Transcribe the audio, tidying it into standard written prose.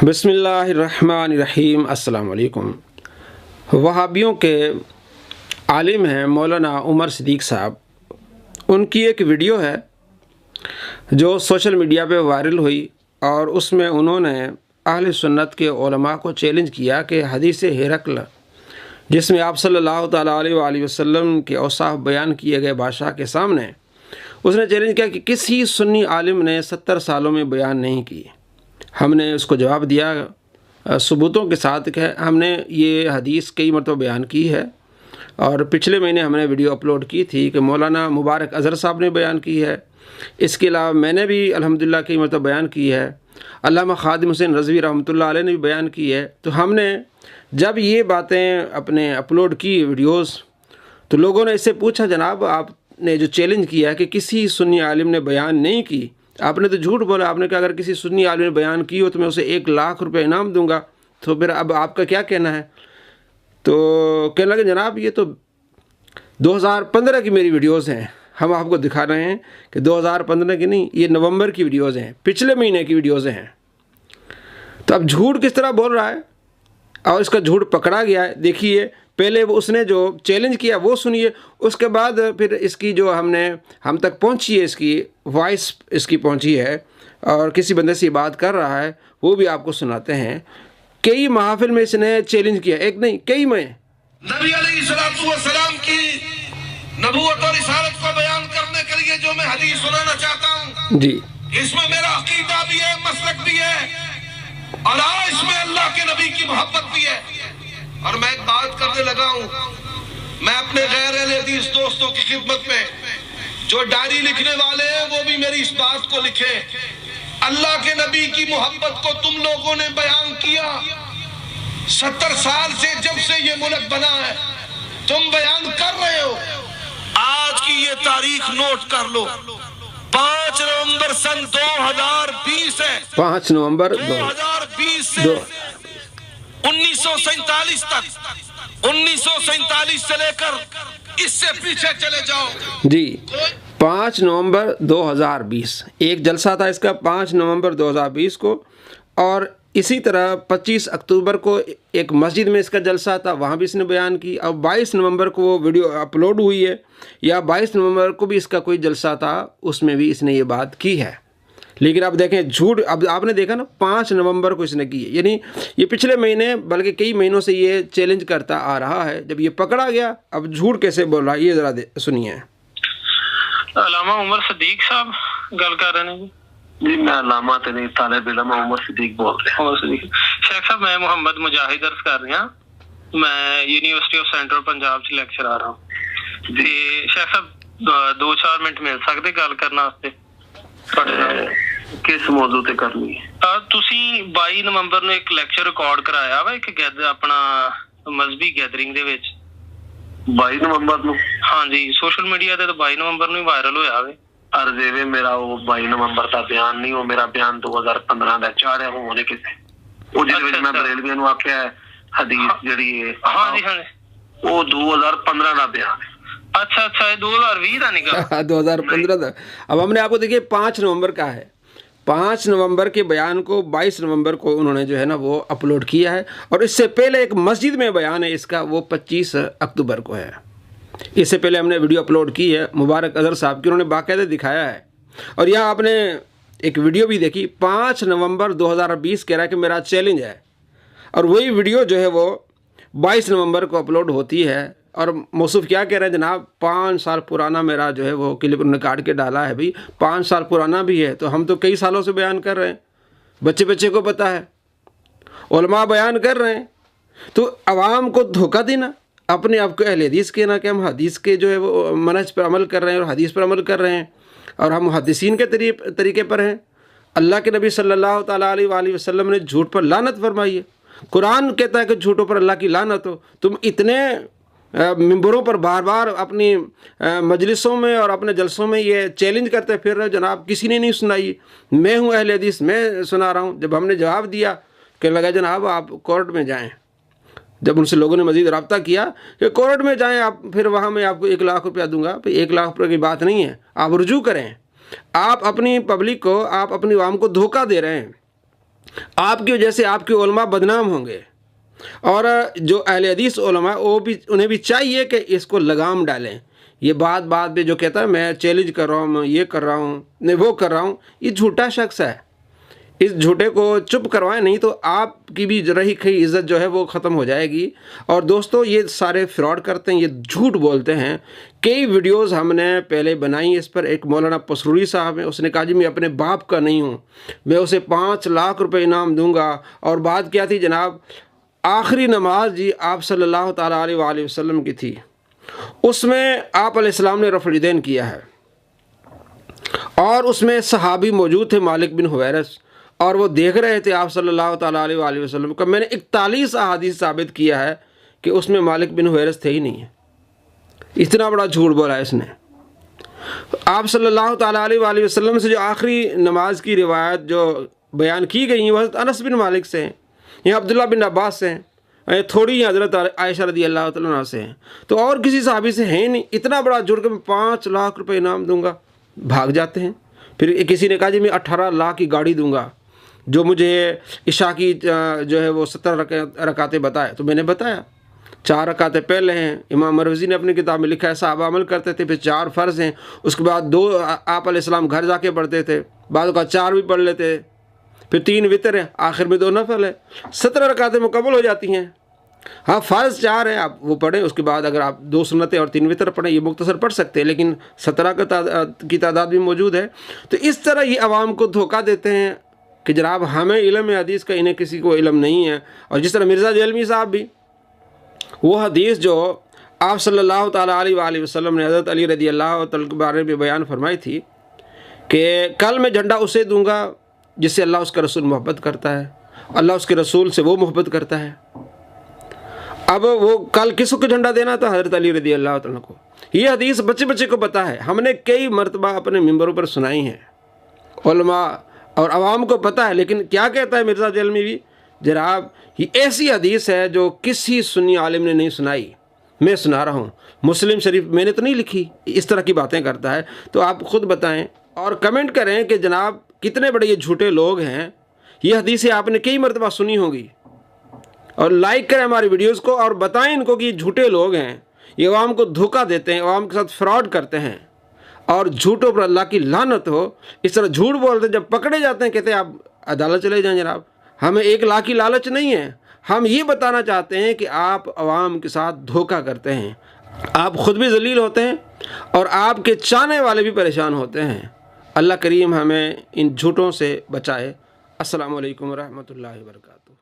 बिस्मिल्लाहिर्रहमानिर्रहीम। अस्सलाम वालेकुम। वहाबियों के आलिम हैं मौलाना उमर सिद्दीक साहब। उनकी एक वीडियो है जो सोशल मीडिया पे वायरल हुई और उसमें उन्होंने अहले सुन्नत के उलमा को चैलेंज किया कि हदीस हिरकल जिसमें आप सल्लल्लाहु ताला अलैहि वसल्लम के औसाफ बयान किए गए बादशाह के सामने उसने चैलेंज किया कि किसी सुन्नी आलिम ने 70 सालों में बयान नहीं की। हमने उसको जवाब दिया सबूतों के साथ कि हमने ये हदीस कई मरतबा बयान की है और पिछले महीने हमने वीडियो अपलोड की थी कि मौलाना मुबारक अज़हर साहब ने बयान की है। इसके अलावा मैंने भी अल्हम्दुलिल्लाह कई मरतबा बयान की है। अल्लामा खादिम हुसैन रज़वी रहमतुल्लाह अलैह ने भी बयान की है। तो हमने जब ये बातें अपने अपलोड की वीडियोस तो लोगों ने इससे पूछा, जनाब आपने जो चैलेंज किया है कि किसी सुन्नी आलिम ने बयान नहीं की, आपने तो झूठ बोला। आपने कहा अगर किसी सुन्नी आलिम ने बयान की हो तो मैं उसे 1 लाख रुपए इनाम दूंगा। तो फिर अब आपका क्या कहना है? तो कहने लगे, जनाब ये तो 2015 की मेरी वीडियोस हैं, हम आपको दिखा रहे हैं कि 2015 की नहीं, ये नवंबर की वीडियोस हैं, पिछले महीने की वीडियोस हैं। तो अब झूठ किस तरह बोल रहा है और इसका झूठ पकड़ा गया है। देखिए, पहले वो उसने जो चैलेंज किया वो सुनिए, उसके बाद फिर इसकी जो हम तक पहुंची है, इसकी वॉइस इसकी पहुंची है और किसी बंदे से बात कर रहा है, वो भी आपको सुनाते हैं। कई महफिल में इसने चैलेंज किया, एक नहीं कई में। नबी अलैहिस्सलाम की नबूवत और रिसालत को बयान करने के लिए जो मैं हदीस सुनाना चाहता हूँ जी, इसमें मेरा अकीदा भी है, मसलक भी है और इसमें अल्लाह के नबी की मोहब्बत भी है। और मैं एक बात करने लगा हूँ, मैं अपने गैर अहले हदीस दोस्तों की खिदमत में जो डायरी लिखने वाले हैं वो भी मेरी इस बात को लिखे, अल्लाह के नबी की मोहब्बत को तुम लोगों ने बयान किया 70 साल से, जब से ये मुल्क बना है तुम बयान कर रहे हो। आज की ये तारीख नोट कर लो, 5 नवंबर सन 2020 है। 5 नवंबर 2020 से 1947 तक, 1947 से लेकर इससे पीछे चले जाओ जी। 5 नवंबर 2020 एक जलसा था इसका, 5 नवंबर 2020 को। और इसी तरह 25 अक्टूबर को एक मस्जिद में इसका जलसा था, वहाँ भी इसने बयान की। अब 22 नवंबर को वो वीडियो अपलोड हुई है, या 22 नवंबर को भी इसका कोई जलसा था, उसमें भी इसने ये बात की है। लेकिन अब देखें झूठ, अब आपने देखा ना 5 नवंबर को इसने की है, यानी ये पिछले महीने बल्कि कई महीनों से ये चैलेंज करता आ रहा है। जब ये पकड़ा गया, अब झूठ कैसे बोल रहा है, ये ज़रा सुनिए। अल्लामा उमर सिद्दीक साहब गल कर रहे हैं जी, मैं अल्लामा ते नहीं, तालिब इल्म उमर सिद्दीक बोल रहे हैं। उमर सिद्दीक शेख साहब, मैं मोहम्मद मुजाहिद अर्ज कर रहा, मैं यूनिवर्सिटी ऑफ सेंट्रल पंजाब से लेक्चर आ रहा हूँ जी। शेख साहब 2-4 मिनट मिल सकते गल करने वास्ते? किस मौजू ते करनी है? तुसी 22 नवंबर ਨੂੰ ਇੱਕ ਲੈਕਚਰ ਰਿਕਾਰਡ ਕਰਾਇਆ ਵਾ ਇੱਕ ਆਪਣਾ ਮਜ਼ਹਬੀ ਗੈਦਰਿੰਗ ਦੇ ਵਿੱਚ 22 ਨਵੰਬਰ ਨੂੰ? ਹਾਂਜੀ, ਸੋਸ਼ਲ ਮੀਡੀਆ ਤੇ ਤਾਂ 22 ਨਵੰਬਰ ਨੂੰ ਹੀ ਵਾਇਰਲ ਹੋਇਆ ਵੇ। ਅਰਜ਼ੇਵੇ ਮੇਰਾ ਉਹ 22 ਨਵੰਬਰ ਦਾ ਬਿਆਨ ਨਹੀਂ, ਉਹ ਮੇਰਾ ਬਿਆਨ 2015 ਦਾ ਚਾੜਿਆ ਹੋਣੇ ਕਿਸੇ ਉਹ ਜਿਹਦੇ ਵਿੱਚ ਮੈਂ ਬਰੇਲਵੀਆਂ ਨੂੰ ਆਖਿਆ ਹਦੀਸ ਜਿਹੜੀ ਹੈ। ਹਾਂਜੀ ਹਾਂਜੀ, ਉਹ 2015 ਦਾ ਬਿਆਨ है। अच्छा अच्छा, ये 2020 का निकला 2015 का। अब हमने आपको देखिए 5 नवंबर का है, 5 नवंबर के बयान को 22 नवंबर को उन्होंने जो है ना वो अपलोड किया है। और इससे पहले एक मस्जिद में बयान है इसका, वो 25 अक्टूबर को है। इससे पहले हमने वीडियो अपलोड की है मुबारक अज़हर साहब की, उन्होंने बाकायदा दिखाया है। और यहाँ आपने एक वीडियो भी देखी, 5 नवंबर 2020 कह रहा है कि मेरा चैलेंज है, और वही वीडियो जो है वो 22 नवंबर को अपलोड होती है। और मौसूफ क्या कह रहे हैं, जनाब 5 साल पुराना मेरा जो है वो क्लिप उन्होंने काट के डाला है। भाई 5 साल पुराना भी है तो हम तो कई सालों से बयान कर रहे हैं, बच्चे बच्चे को पता है, उलमा बयान कर रहे हैं। तो आवाम को धोखा देना, अपने आप को अहले हदीस कहना कि हम हदीस के जो है वो मनहज पर अमल कर रहे हैं और हदीस पर अमल कर रहे हैं और हम मुहद्दिसीन के तरीके पर हैं। अल्लाह के नबी सल्लल्लाहु ताला अलैहि वसल्लम ने झूठ पर लानत फरमाई है। कुरान कहता है कि झूठों पर अल्लाह की लानत हो। तुम इतने मिंबरों पर बार बार अपनी मजलिसों में और अपने जलसों में ये चैलेंज करते फिर रहे, जनाब किसी ने नहीं सुनाई, मैं हूँ अहले हदीस, मैं सुना रहा हूँ। जब हमने जवाब दिया कि लगा जनाब आप कोर्ट में जाएं, जब उनसे लोगों ने मज़ीद रब्ता किया कि कोर्ट में जाएं आप, फिर वहाँ मैं आपको 1 लाख रुपया दूंगा। भाई 1 लाख रुपये की बात नहीं है, आप रुजू करें। आप अपनी पब्लिक को, आप अपनी आवाम को धोखा दे रहे हैं। आपकी वजह से आपके उलमा बदनाम होंगे। और जो अहले हदीस उलमा वो भी, उन्हें भी चाहिए कि इसको लगाम डालें। ये बात पे जो कहता है मैं चैलेंज कर रहा हूँ, मैं ये कर रहा हूँ, नहीं वो कर रहा हूँ, ये झूठा शख्स है। इस झूठे को चुप करवाएं, नहीं तो आपकी भी रही खई इज़्ज़त जो है वो ख़त्म हो जाएगी। और दोस्तों ये सारे फ्रॉड करते हैं, ये झूठ बोलते हैं। कई वीडियोस हमने पहले बनाई इस पर। एक मौलाना पसरूरी साहब है, उसने कहा जी मैं अपने बाप का नहीं हूँ, मैं उसे 5 लाख रुपए इनाम दूंगा। और बात क्या थी जनाब, आखिरी नमाज जी आप सल्लल्लाहु ताला अलैहि वसल्लम की थी, उसमें आप अलैहिस्सलाम ने रफ़ुल यदैन किया है और उसमें सहाबी मौजूद थे मालिक बिन हुवैरस, और वो देख रहे थे आप सल्लल्लाहु ताला अलैहि वसल्लम का। मैंने 41 अहादीस साबित किया है कि उसमें मालिक बिन हुवैरस थे ही नहीं है। इतना बड़ा झूठ बोला इसने। आप सल्लल्लाहु ताला अलैहि वसल्लम से जो आखिरी नमाज की रिवायत जो बयान की गई वो हज़रत अनस बिन मालिक से हैं, या अब्दुल्ला बिन अब्बास से हैं, थोड़ी हज़रत आयशा रदी अल्लाह तआला अन्हा से हैं, तो और किसी सहाबी से है नहीं। इतना बड़ा जुड़ के मैं 5 लाख रुपए इनाम दूंगा, भाग जाते हैं। फिर किसी ने कहा जी मैं 18 लाख की गाड़ी दूंगा, जो मुझे इशा की जो है वो 17 रकातें बताए। तो मैंने बताया 4 रकातें पहले हैं, इमाम मरवज़ी ने अपनी किताब में लिखा है साहबा अमल करते थे, फिर 4 फ़र्ज़ हैं, उसके बाद 2 आप अलैहिस्सलाम घर जाके पढ़ते थे, बाद का 4 भी पढ़ लेते, फिर 3 वितर है, आखिर में 2 नफल है, 17 रकातें मुकम्मल हो जाती हैं। हाँ फ़र्ज़ 4 है, आप वो पढ़ें, उसके बाद अगर आप 2 सुन्नतें और 3 वितर पढ़ें, ये मुख्तसर पढ़ सकते हैं, लेकिन 17 की तादाद भी मौजूद है। तो इस तरह ये आवाम को धोखा देते हैं कि जनाब हमें इल्म हदीस का, इन्हें किसी को इल्म नहीं है। और जिस तरह मिर्ज़ा जहलवी साहब भी, वो हदीस जो आप सल्लल्लाहु ताला अलैहि वसल्लम ने हज़रत अली रज़ी अल्लाह तआला के बारे में बयान फरमाई थी कि कल मैं झंडा उसे दूंगा जिससे अल्लाह उसका रसूल मोहब्बत करता है, अल्लाह उसके रसूल से वो मोहब्बत करता है। अब वो कल किसको झंडा देना था? हज़रत अली रज़ी अल्लाह तआला को। ये हदीस बच्चे बच्चे को पता है, हमने कई मरतबा अपने मिंबरों पर सुनाई है, उलमा और आवाम को पता है। लेकिन क्या कहता है मिर्ज़ा जहलवी भी, जनाब ये ऐसी हदीस है जो किसी सुन्नी आलिम ने नहीं सुनाई, मैं सुना रहा हूँ, मुस्लिम शरीफ मैंने तो नहीं लिखी। इस तरह की बातें करता है। तो आप ख़ुद बताएं और कमेंट करें कि जनाब कितने बड़े ये झूठे लोग हैं। ये हदीसें आपने कई मरतबा सुनी होंगी। और लाइक करें हमारी वीडियोज़ को और बताएं इनको कि ये झूठे लोग हैं, ये अवाम को धोखा देते हैं, अवाम के साथ फ्रॉड करते हैं, और झूठों पर अल्लाह की लानत हो। इस तरह झूठ बोलते जब पकड़े जाते हैं कहते हैं आप अदालत चले जाएं। जनाब हमें 1 लाख की लालच नहीं है, हम ये बताना चाहते हैं कि आप अवाम के साथ धोखा करते हैं, आप ख़ुद भी जलील होते हैं और आपके चाहने वाले भी परेशान होते हैं। अल्लाह करीम हमें इन झूठों से बचाए। अस्सलामु अलैकुम रहमतुल्लाहि व बरकातुहू।